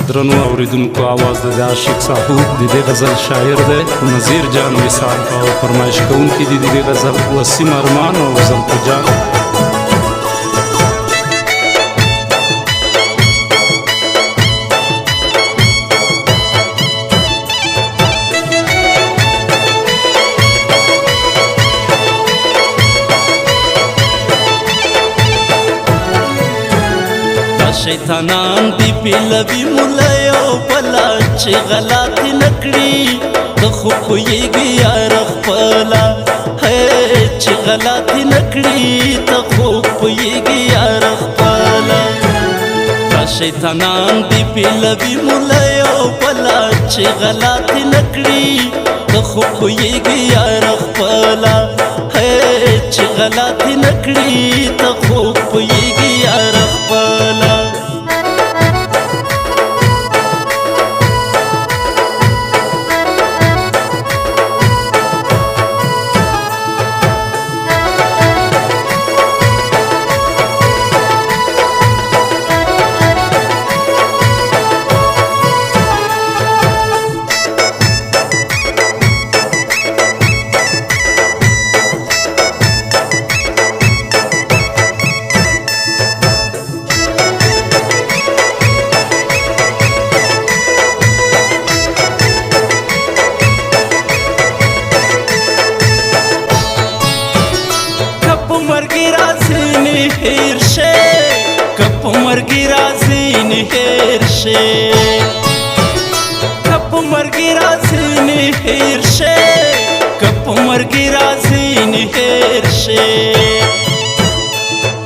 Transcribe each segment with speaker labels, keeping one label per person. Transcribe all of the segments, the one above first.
Speaker 1: درنو اوریدونکو आवाज د عاشق صاحب د دې غزل شاعر دی نذیر جان وصال او فرمایش کوونکي دي د دې غزل وسیم ارمان او زلفو جان.
Speaker 2: شیطانان دی پیلوی مولیو پلا چی غلاتی نکڑی دخو پویگی یارخ پلا چی غلاتی نکڑی دخو پویگی یارخ پلا شیطانان دی پیلوی مولیو پلا چی غلاتی نکڑی دخو پویگی یارخ پلا چی غلاتی نکڑی دخو پویگی یارخ پلا. هیر شه کپ مرگی رازینی هیر شه کپ مرگی رازینی هیر شه کپ مرگی رازینی هیر شه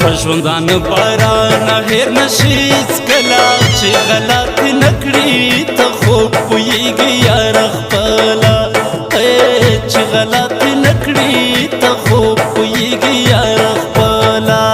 Speaker 2: پژوندان باران هیر نشیز کلا چی غلطی نکړی ته خوب پویږي یار خپلا چی غلطی نکړی ته خوب پویږي یار خپلا.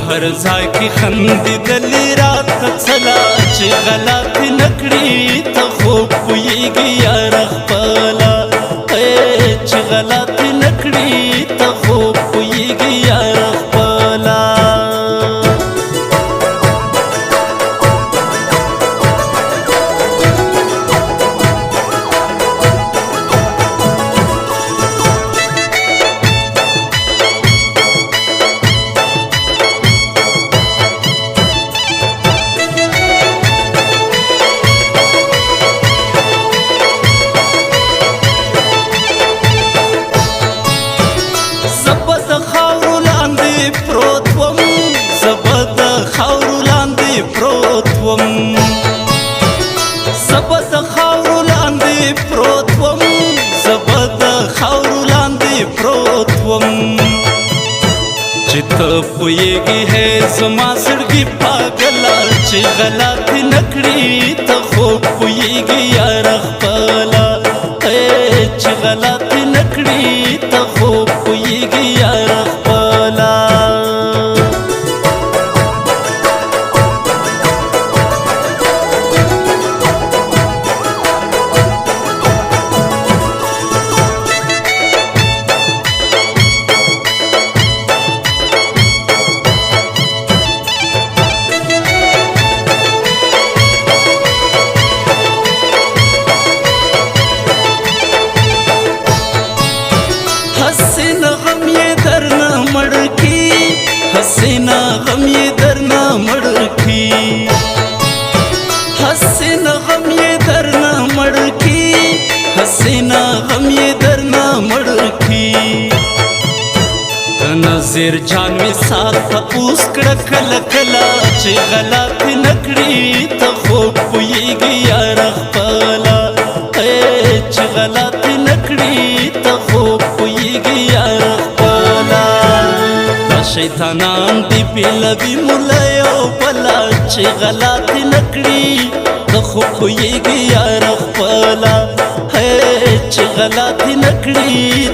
Speaker 2: هر ځای کې خندېدلې راته څلا چې غلطي نه کړي ته خوب پوهېږي یار خپله چې غلطي نه کړي ته خوب پوهېږي یار خپله. زبد خاورو لاندې پروت وم زبد خاورو لاندې پروت وم چې ته پوهېږې هې زما زړګي پاګله چې غلطي نه کړي ته خوب پوهېږې یار خپله چې غلطي نه کړي ته خوب پوهېږې یار خپله. حسینه غم یې درنه مړ کی حسینه غم یې درنه مړ کی حسینه غم یې درنه مړ کی حسینه غم یې درنه مړ کی نذیر جان وصال ته اوس کړه کله کله چې غلطي نه کړي ته خوب پوهېږي یار خپله شیطانان دی بیلوی ملیو بلا چی غلاتی نکڑی تخو پویگی یار خپلا چی غلاتی نکڑی